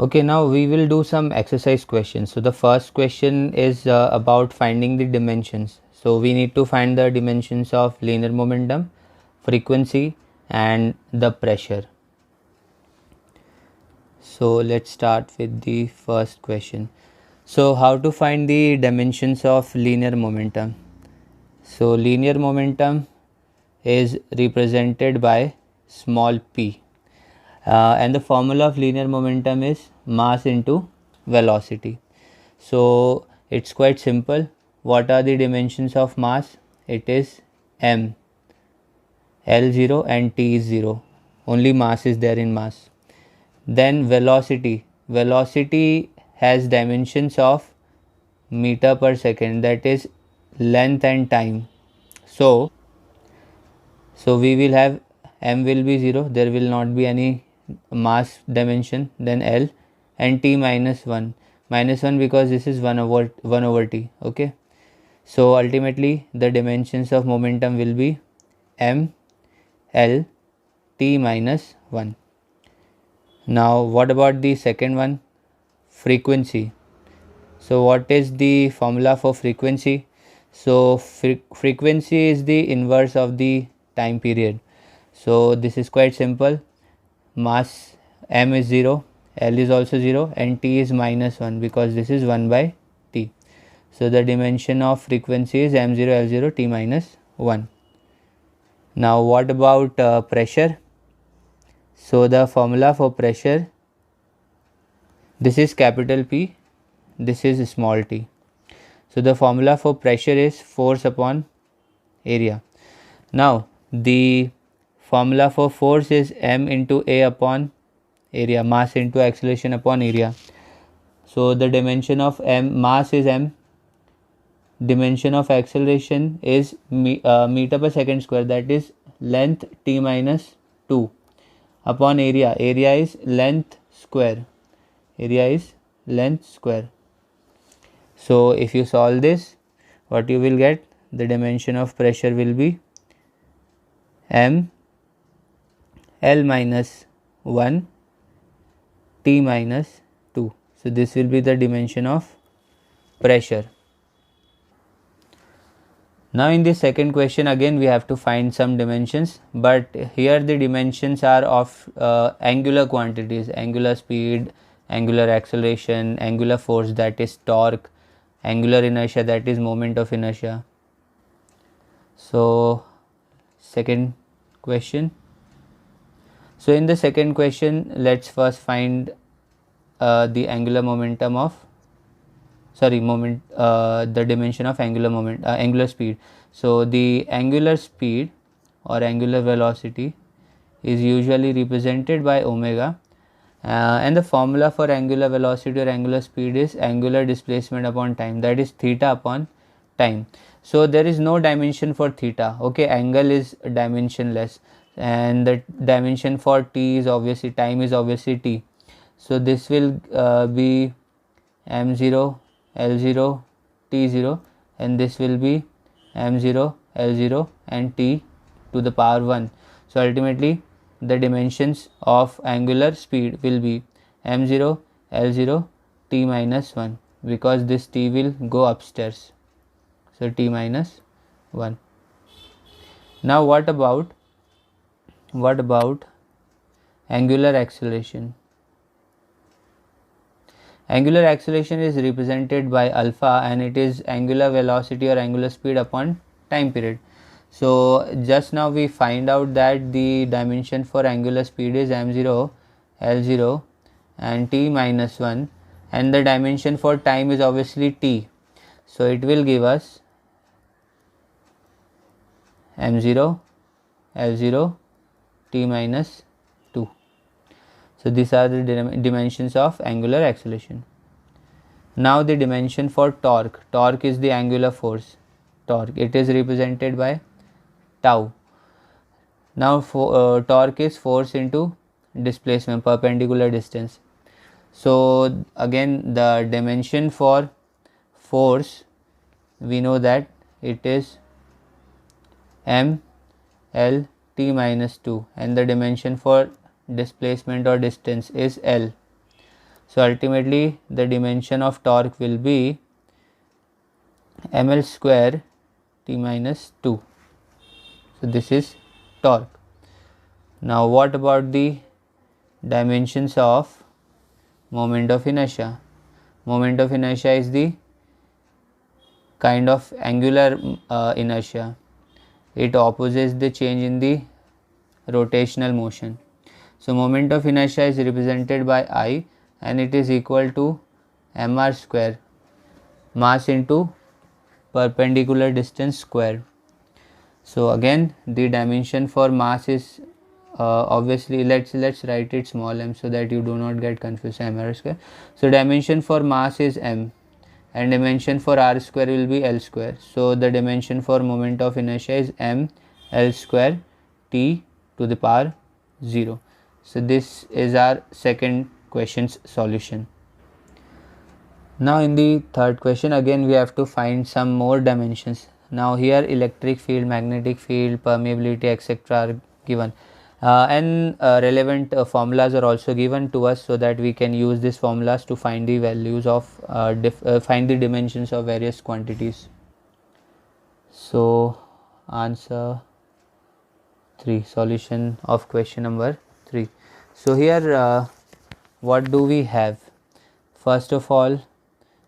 Okay, now we will do some exercise questions. So the first question is about finding the dimensions. So we need to find the dimensions of linear momentum, frequency and the pressure. So let's start with the first question. So how to find the dimensions of linear momentum? So linear momentum is represented by small p. And the formula of linear momentum is mass into velocity. So it's quite simple. What are the dimensions of mass? It is m, L0 and T is 0. Only mass is there in mass. Then velocity. Velocity has dimensions of meter per second, that is length and time. So we will have m will be 0, there will not be any mass dimension, then L, and T minus 1 because this is 1 over T. Okay, so ultimately the dimensions of momentum will be m, L, T minus 1. Now what about the second one, frequency? So what is the formula for frequency? So frequency is the inverse of the time period. So this is quite simple. Mass m is 0, L is also 0 and T is minus 1 because this is 1 by T. So the dimension of frequency is m0, L0, T minus 1. Now what about pressure? So the formula for pressure, this is capital P, this is small t. So the formula for pressure is force upon area. Now the formula for force is m into a upon area, mass into acceleration upon area. So the dimension of mass is m, dimension of acceleration is meter per second square, that is length t minus 2 upon area. Area is length square. So if you solve this, what you will get, the dimension of pressure will be m, L minus 1, T minus 2. So this will be the dimension of pressure. Now in this second question again we have to find some dimensions, but here the dimensions are of angular quantities, angular speed, angular acceleration, angular force, that is torque, angular inertia, that is moment of inertia. So second question. So in the second question, let's first find the angular momentum of the dimension of angular speed. So the angular speed or angular velocity is usually represented by omega, and the formula for angular velocity or angular speed is angular displacement upon time, that is theta upon time. So there is no dimension for theta. Okay, angle is dimensionless, and the dimension for t is obviously, time is obviously t. So this will be m0, L0, T0, and this will be m0, L0 and T to the power 1. So ultimately the dimensions of angular speed will be m0, L0, T minus 1 because this T will go upstairs. So T minus 1. Now what about angular acceleration? Angular acceleration is represented by alpha, and it is angular velocity or angular speed upon time period. So just now we find out that the dimension for angular speed is m0, L0 and T minus 1, and the dimension for time is obviously t. So it will give us m0, L0, T minus 2. So these are the dimensions of angular acceleration. Now the dimension for torque. Torque is the angular force. Torque, it is represented by tau. Now torque is force into displacement, perpendicular distance. So again the dimension for force, we know that it is m, L, T minus 2, and the dimension for displacement or distance is L. So ultimately the dimension of torque will be ml square t minus 2. So this is torque. Now what about the dimensions of moment of inertia? Moment of inertia is the kind of angular inertia. It opposes the change in the rotational motion. So moment of inertia is represented by I, and it is equal to mr square, mass into perpendicular distance square. So again the dimension for mass is obviously let's write it small m so that you do not get confused, mr square. So dimension for mass is m and dimension for r square will be l square. So the dimension for moment of inertia is m l square t to the power 0. So this is our second question's solution. Now in the third question again we have to find some more dimensions. Now here electric field, magnetic field, permeability etc. are given, and relevant formulas are also given to us so that we can use these formulas to find the values of find the dimensions of various quantities. So answer 3, solution of question number 3. So here what do we have? First of all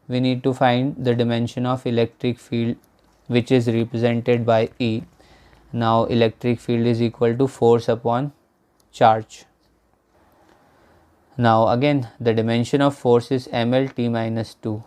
we need to find the dimension of electric field, which is represented by E. Now electric field is equal to force upon charge. Now again the dimension of force is ml t minus 2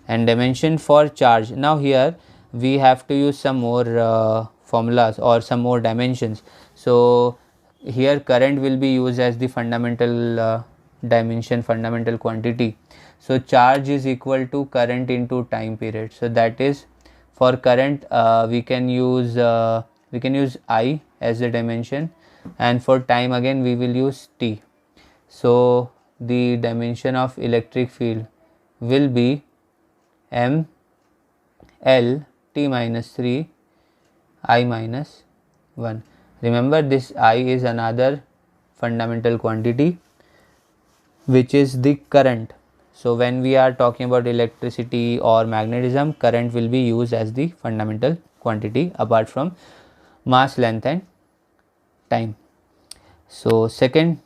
and dimension for charge. Now here we have to use some more formulas or some more dimensions. So here current will be used as the fundamental dimension, fundamental quantity. So charge is equal to current into time period. So that is for current we can use I as the dimension, and for time again we will use t. So the dimension of electric field will be m l t minus 3 I minus 1. Remember this I is another fundamental quantity which is the current. So when we are talking about electricity or magnetism, current will be used as the fundamental quantity apart from mass, length and time. So second,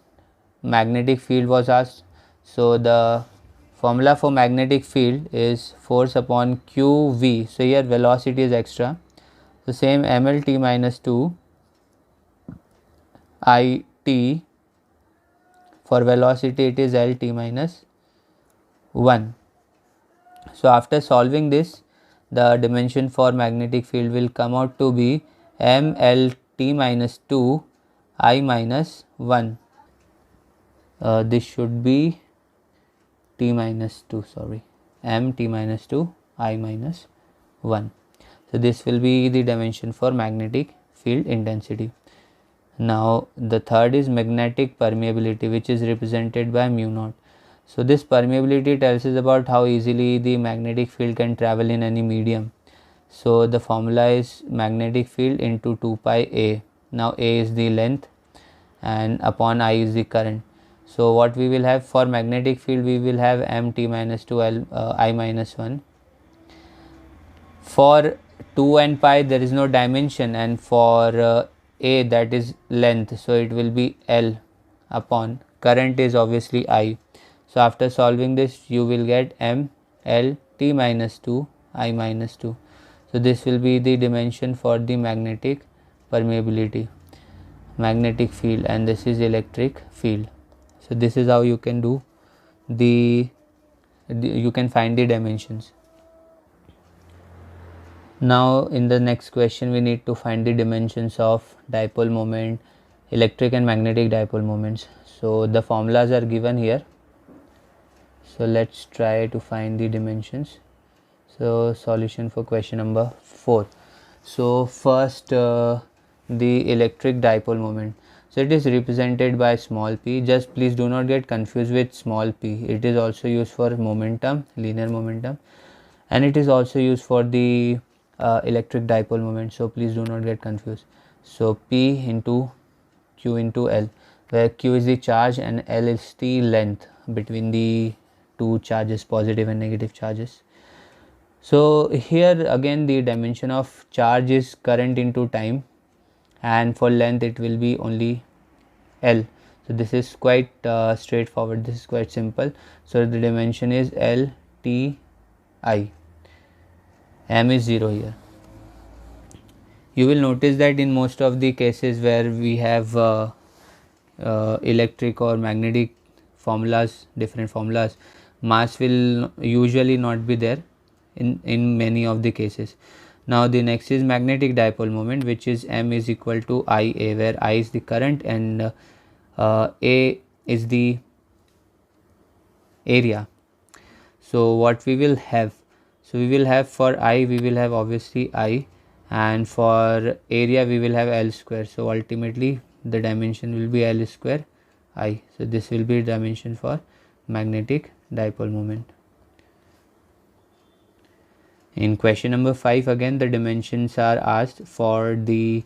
magnetic field was asked. So the formula for magnetic field is force upon qv. So here velocity is extra. So same ml t minus 2 I t, for velocity it is l t minus 1. So after solving this, the dimension for magnetic field will come out to be m l t minus 2 I minus 1. This should be t minus 2, sorry, m t minus 2 I minus 1. So this will be the dimension for magnetic field intensity. Now the third is magnetic permeability, which is represented by mu naught. So this permeability tells us about how easily the magnetic field can travel in any medium. So the formula is magnetic field into 2 pi a. Now a is the length and upon I is the current. So what we will have for magnetic field, we will have m t minus 2 l I minus 1. For 2 and pi there is no dimension, and for a, that is length, so it will be l upon current is obviously I. So after solving this you will get m l t minus 2 I minus 2. So this will be the dimension for the magnetic permeability, magnetic field, and this is electric field. So this is how you can do you can find the dimensions. Now in the next question we need to find the dimensions of dipole moment, electric and magnetic dipole moments. So the formulas are given here. So let's try to find the dimensions. So solution for question number 4. So first the electric dipole moment. So it is represented by small p. Just please do not get confused with small p. It is also used for momentum, linear momentum, and it is also used for the electric dipole moment. So please do not get confused. So p into q into l, where q is the charge and l is the length. between the two charges, positive and negative charges. So here again the dimension of charge is current into time, and for length it will be only L. So this is quite straightforward, this is quite simple. So the dimension is L T I, M is 0 here. You will notice that in most of the cases where we have electric or magnetic formulas, different formulas, mass will usually not be there in many of the cases. Now the next is magnetic dipole moment, which is M is equal to IA, where I is the current and A is the area. So what we will have, so we will have for I, we will have obviously I, and for area we will have L square. So ultimately the dimension will be L square I. So this will be dimension for magnetic dipole moment. In question number 5 again the dimensions are asked for the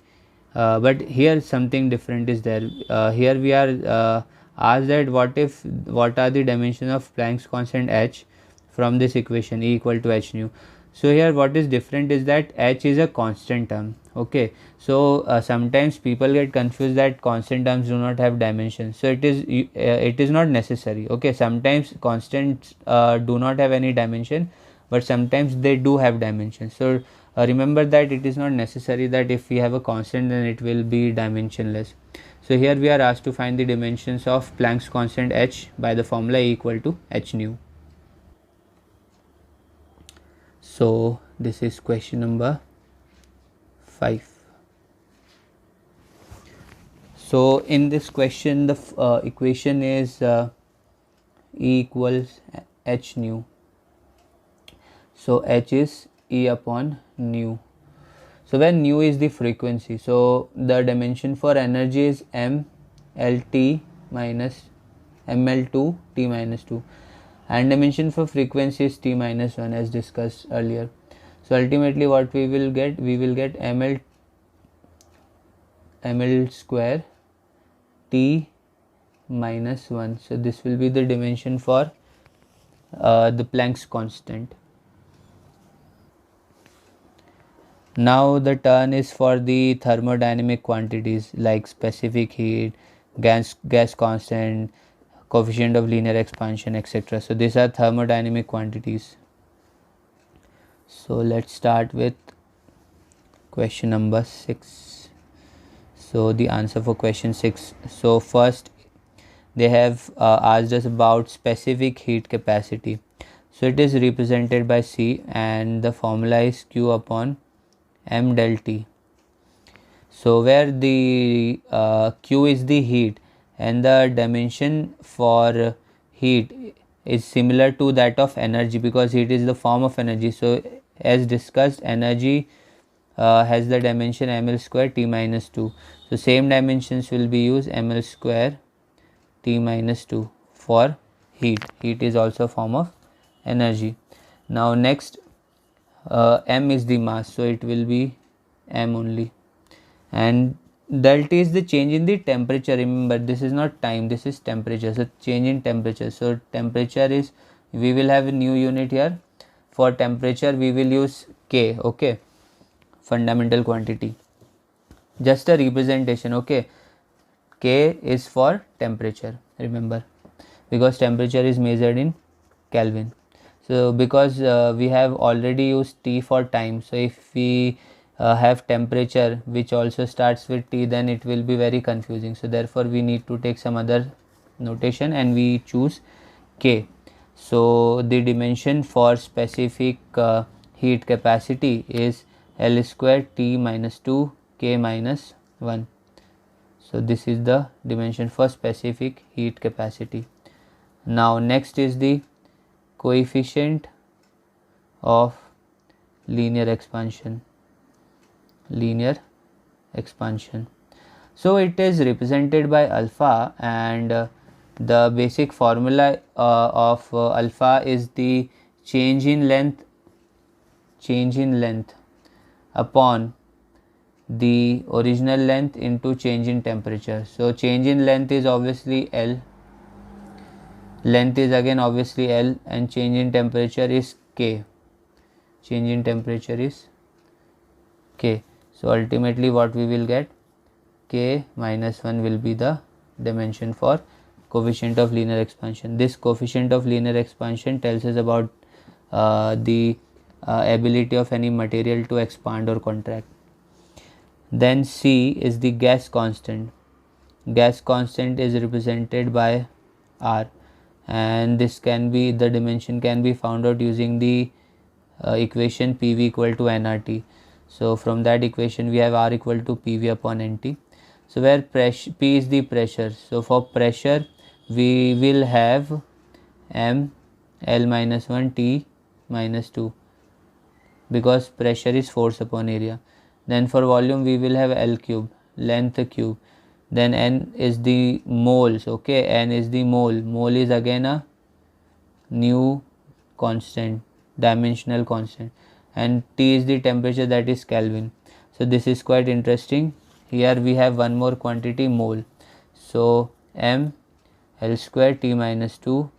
but here something different is there. Here we are asked that what are the dimensions of Planck's constant h from this equation, E equal to h nu. So here what is different is that h is a constant term. Okay, so sometimes people get confused that constant terms do not have dimensions. So it is not necessary. Okay, sometimes constants do not have any dimension, but sometimes they do have dimensions. So remember that it is not necessary that if we have a constant then it will be dimensionless. So here we are asked to find the dimensions of Planck's constant h by the formula E equal to h nu. So this is question number 5. So in this question the equation is E equals h nu. So h is E upon nu. So when nu is the frequency, so the dimension for energy is mLT minus ml2 t minus 2, and dimension for frequency is t minus 1 as discussed earlier. So ultimately what we will get ml square t minus 1. So this will be the dimension for the Planck's constant. Now the turn is for the thermodynamic quantities like specific heat, gas constant, coefficient of linear expansion, etc. So these are thermodynamic quantities. So let's start with question number 6. So the answer for question 6. So first they have asked us about specific heat capacity. So it is represented by C and the formula is Q upon m del T. So where the Q is the heat and the dimension for heat is similar to that of energy, because heat is the form of energy. So as discussed, energy has the dimension ml square t minus 2. So same dimensions will be used, ml square t minus 2 for heat. Heat is also a form of energy. Now next m is the mass, so it will be m only, and del T is the change in the temperature. Remember, this is not time, this is temperature. So change in temperature, so temperature is, we will have a new unit here. For temperature we will use K. Okay, fundamental quantity, just a representation. Okay, K is for temperature, remember, because temperature is measured in Kelvin. So because we have already used T for time, so if we have temperature which also starts with T, then it will be very confusing. So therefore we need to take some other notation and we choose K. So the dimension for specific heat capacity is L square T minus 2 K minus 1. So this is the dimension for specific heat capacity. Now next is the coefficient of linear expansion. So it is represented by alpha, and the basic formula of alpha is the change in length upon the original length into change in temperature. So change in length is obviously L, length is again obviously L, and change in temperature is K. Change in temperature is K. So ultimately what we will get, K minus 1 will be the dimension for coefficient of linear expansion. This coefficient of linear expansion tells us about the ability of any material to expand or contract. Then C is the gas constant. Gas constant is represented by R, and this can be, the dimension can be found out using the equation PV equal to nRT. So from that equation we have R equal to PV upon NT. So where pressure, P is the pressure, so for pressure we will have M L minus 1 T minus 2, because pressure is force upon area. Then for volume we will have L cube, length cube. Then N is the moles, okay, N is the mole. Mole is again a new constant, dimensional constant, and T is the temperature, that is Kelvin. So this is quite interesting. Here we have one more quantity, mole. So M L square T minus 2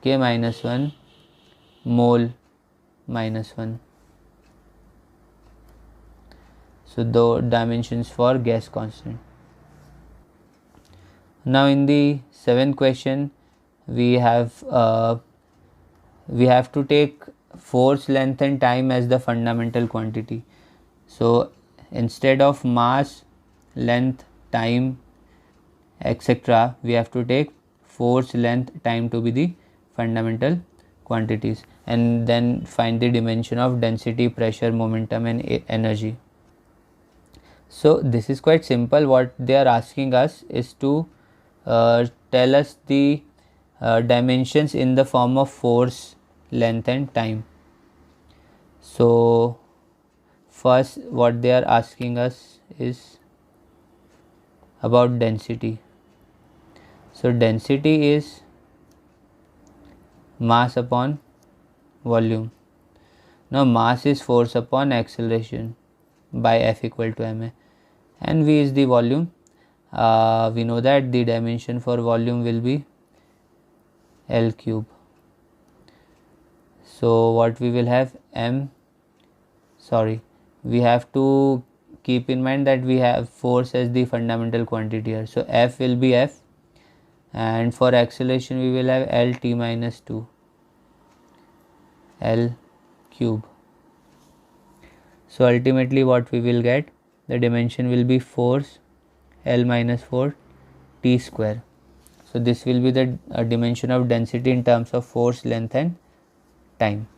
K minus 1 mole minus 1. So the dimensions for gas constant. Now in the 7th question we have to take force, length and time as the fundamental quantity. So instead of mass, length, time, etc., we have to take force, length, time to be the fundamental quantities, and then find the dimension of density, pressure, momentum and energy. So this is quite simple. What they are asking us is to tell us the dimensions in the form of force, length and time. So first what they are asking us is about density. So density is mass upon volume. Now mass is force upon acceleration by F equal to ma, and V is the volume. We know that the dimension for volume will be L cube. So what we will have, we have to keep in mind that we have force as the fundamental quantity here. So F will be F, and for acceleration we will have L T minus 2 L cube. So ultimately what we will get, the dimension will be force L minus 4 T square. So this will be the dimension of density in terms of force, length and time.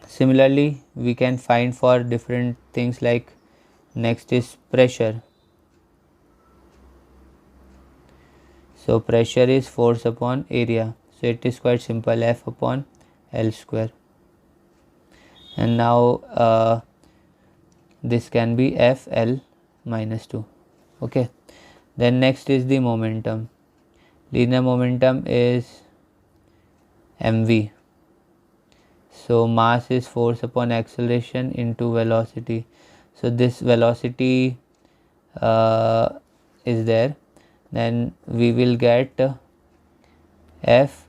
Similarly we can find for different things, like next is pressure. So pressure is force upon area, so it is quite simple, F upon L square. And now this can be F L minus 2, okay. Then next is the momentum. Linear momentum is mv. So mass is force upon acceleration into velocity. So this velocity is there, then we will get F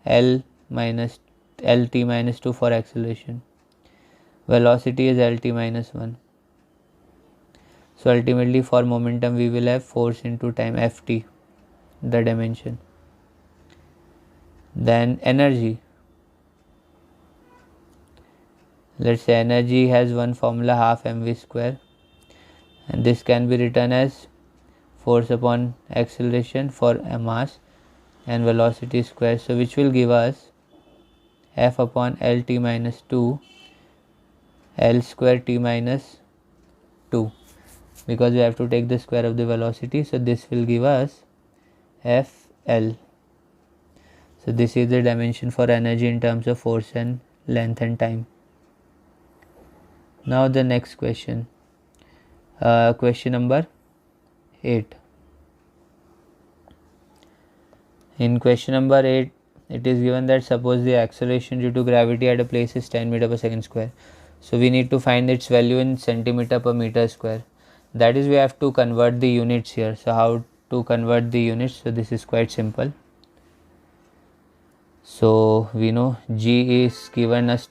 L minus Lt minus 2 for acceleration. Velocity is Lt minus 1. So ultimately for momentum we will have force into time, Ft, the dimension. Then energy. Let's say energy has one formula, half mv square, and this can be written as force upon acceleration for a mass and velocity square, so which will give us F upon Lt minus 2 L square T minus 2, because we have to take the square of the velocity. So this will give us Fl. So this is the dimension for energy in terms of force and length and time. Now the next question, question number 8. In question number 8, it is given that suppose the acceleration due to gravity at a place is 10 meter per second square. So we need to find its value in centimeter per meter square. That is, we have to convert the units here. So how to convert the units. So this is quite simple. So we know G is given as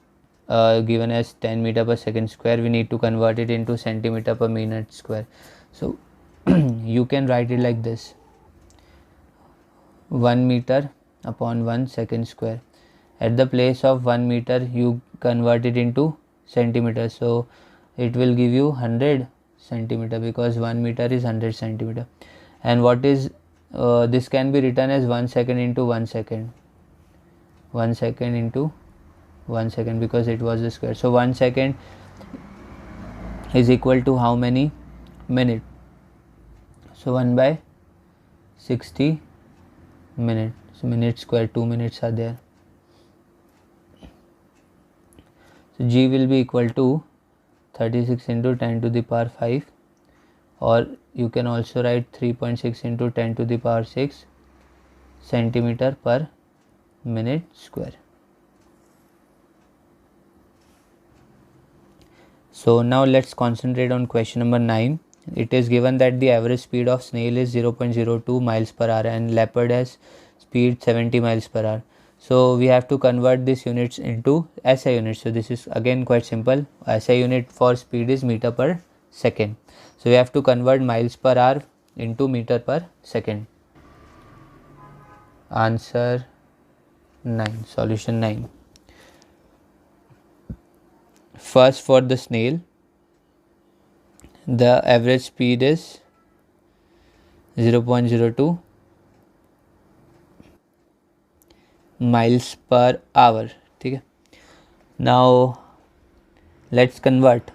10 meter per second square. We need to convert it into centimeter per minute square. So you can write it like this: 1 meter upon 1 second square. At the place of 1 meter you convert it into centimeter, so it will give you 100 centimeter, because 1 meter is 100 centimeter. And what is this can be written as 1 second into 1 second, 1 second into 1 second, because it was a square. So 1 second is equal to how many minute? So 1 by 60 minute. So minute square, 2 minutes are there. So G will be equal to 36 into 10 to the power 5, or you can also write 3.6 into 10 to the power 6 centimeter per minute square. So now let's concentrate on question number 9. It is given that the average speed of snail is 0.02 miles per hour and leopard has speed 70 miles per hour. So we have to convert these units into SI units. So this is again quite simple. SI unit for speed is meter per second. So we have to convert miles per hour into meter per second. Answer 9, solution 9. First, for the snail, the average speed is 0.02 miles per hour. Okay. Now let's convert.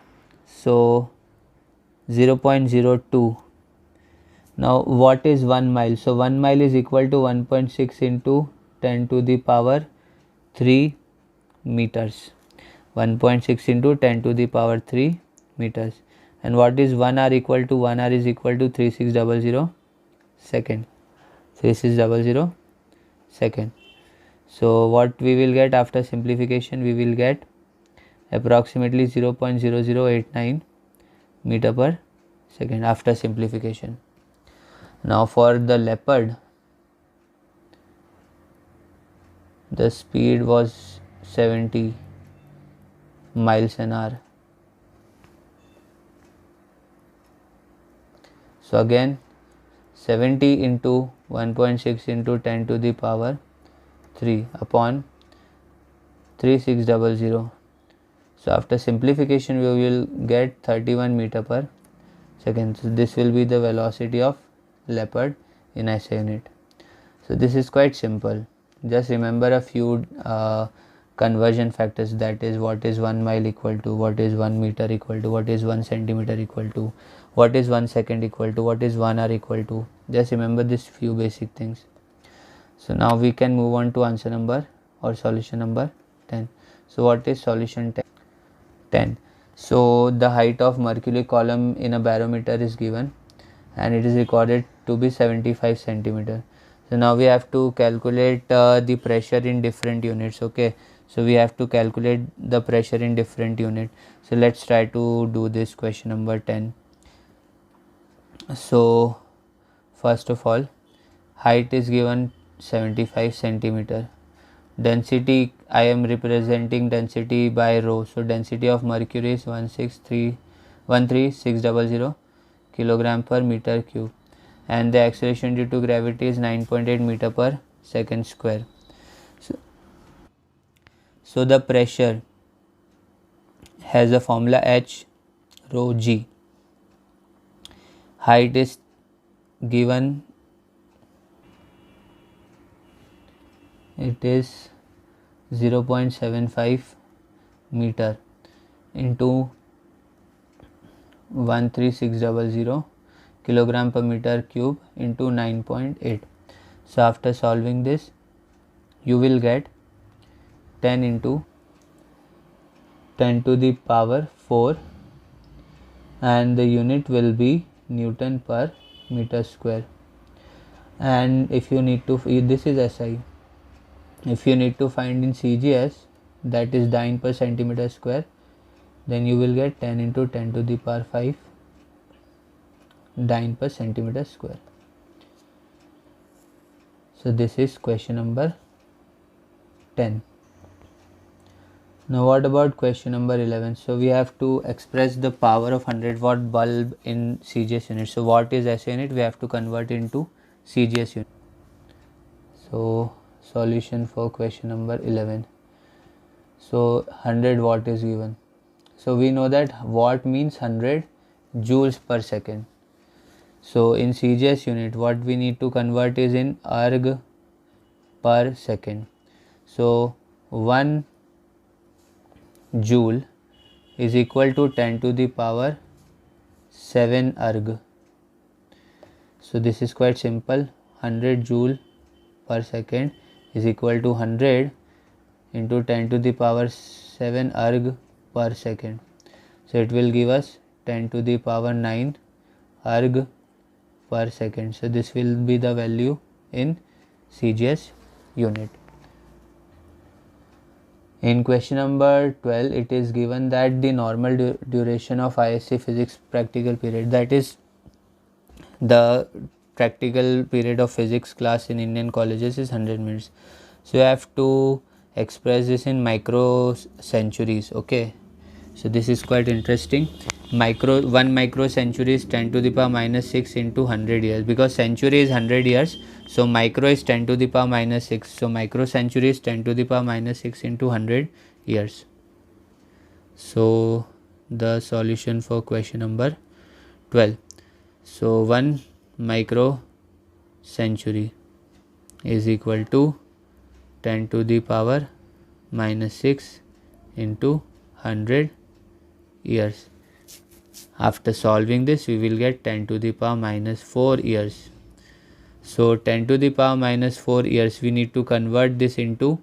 So 0.02. Now what is 1 mile? So 1 mile is equal to 1.6 into 10 to the power 3 meters. 1.6 into 10 to the power 3 meters. And what is 1 hour equal to? 1 hour is equal to 3600 second. 3600 second. So what we will get after simplification? We will get approximately 0.0089 meter per second after simplification. Now for the leopard, the speed was 70 miles an hour. So again 70 into 1.6 into 10 to the power 3 upon 3600. So after simplification we will get 31 meter per second. So this will be the velocity of leopard in SI unit. So this is quite simple. Just remember a few conversion factors, that is what is 1 mile equal to, what is 1 meter equal to, what is 1 centimeter equal to, what is 1 second equal to, what is 1 hour equal to. Just remember these few basic things. So now we can move on to answer number or solution number 10. So what is solution 10? So the height of mercury column in a barometer is given and it is recorded to be 75 centimeter. So now we have to calculate the pressure in different units. Okay, so we have to calculate the pressure in different unit. So let's try to do this question number 10. So first of all, height is given 75 centimeter. Density, I am representing density by rho. So density of mercury is 13600 kilogram per meter cube, and the acceleration due to gravity is 9.8 meter per second square. So the pressure has a formula H rho G. Height is given, it is 0.75 meter into 13600 kilogram per meter cube into 9.8. So after solving this you will get 10 into 10 to the power 4 and the unit will be Newton per meter square. And if you need to, this is SI, if you need to find in CGS, that is dyne per centimeter square, then you will get 10 into 10 to the power 5 dyne per centimeter square. So this is question number 10. Now what about question number 11? So we have to express the power of 100 watt bulb in CGS unit. So what is SI unit? We have to convert into CGS unit. So solution for question number 11. So 100 watt is given. So we know that watt means 100 joules per second. So in CGS unit what we need to convert is in erg per second. So 1 joule is equal to 10 to the power 7 erg. So this is quite simple. 100 joule per second is equal to 100 into 10 to the power 7 erg per second. So it will give us 10 to the power 9 erg per second. So this will be the value in CGS unit. In question number 12, it is given that the normal duration of ISC physics practical period, that is the practical period of physics class in Indian colleges, is 100 minutes. So you have to express this in micro centuries. Okay, so this is quite interesting. 1 micro century is 10 to the power minus 6 into 100 years, because century is 100 years, so micro is 10 to the power minus 6, so micro century is 10 to the power minus 6 into 100 years. So the solution for question number 12. So 1 micro century is equal to 10 to the power minus 6 into 100 years. After solving this, we will get 10 to the power minus 4 years. So 10 to the power minus 4 years, we need to convert this into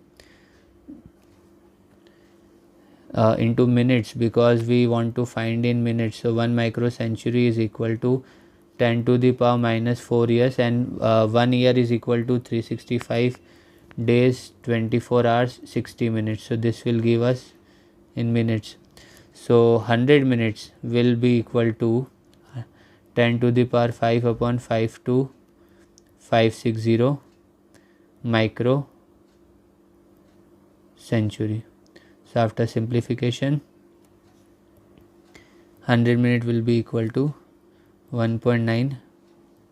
minutes, because we want to find in minutes. So 1 micro century is equal to 10 to the power minus 4 years, and 1 year is equal to 365 days, 24 hours, 60 minutes. So this will give us in minutes. So 100 minutes will be equal to 10 to the power 5 upon 5 to 560 micro century. So after simplification, 100 minute will be equal to 1.9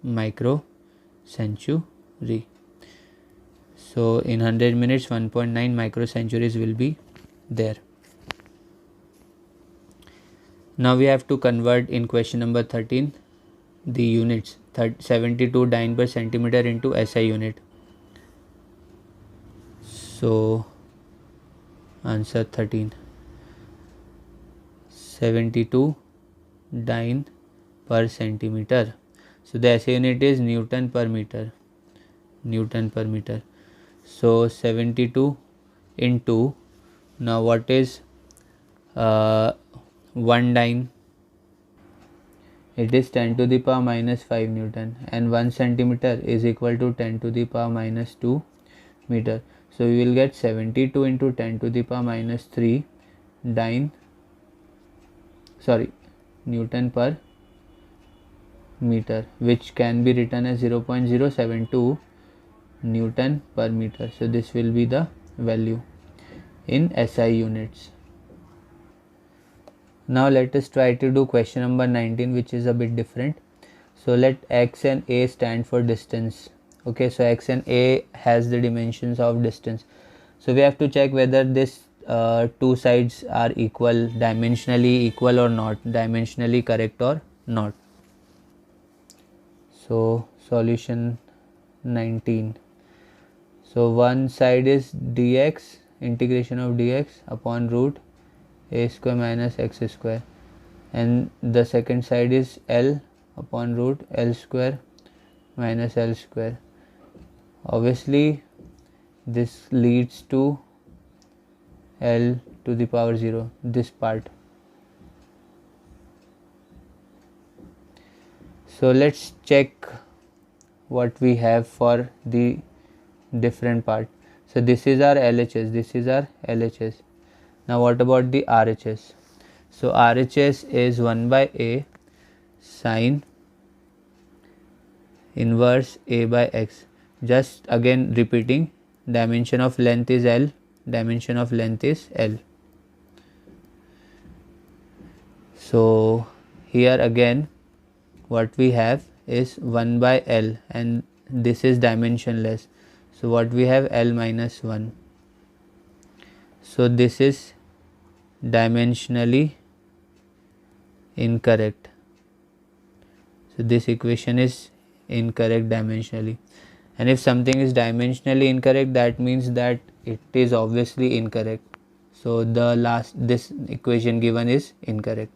micro century. So in 100 minutes 1.9 micro centuries will be there. Now we have to convert in question number 13 the units 72 dyne per centimeter into SI unit. So answer 13, 72 dyne per centimeter. So the SI unit is Newton per meter. So 72 into, now what is 1 dyne? It is 10 to the power minus 5 Newton, and 1 centimeter is equal to 10 to the power minus 2 meter. So we will get 72 into 10 to the power minus 3 Newton per meter, which can be written as 0.072 Newton per meter. So this will be the value in SI units. Now let us try to do question number 19, which is a bit different. So let X and A stand for distance. Okay, so X and A has the dimensions of distance. So we have to check whether this two sides are equal, dimensionally equal or not, dimensionally correct or not. So solution 19. So one side is dx, integration of dx upon root a square minus x square, and the second side is L upon root L square minus L square. Obviously this leads to L to the power 0, this part. So let's check what we have for the different part. So this is our LHS, this is our LHS. Now what about the RHS? So RHS is 1 by A sine inverse A by X. just again repeating, dimension of length is L, dimension of length is L. So here again what we have is 1 by L, and this is dimensionless. So what we have, L minus 1. So this is dimensionally incorrect. So this equation is incorrect dimensionally, and if something is dimensionally incorrect, that means that it is obviously incorrect. So this equation given is incorrect.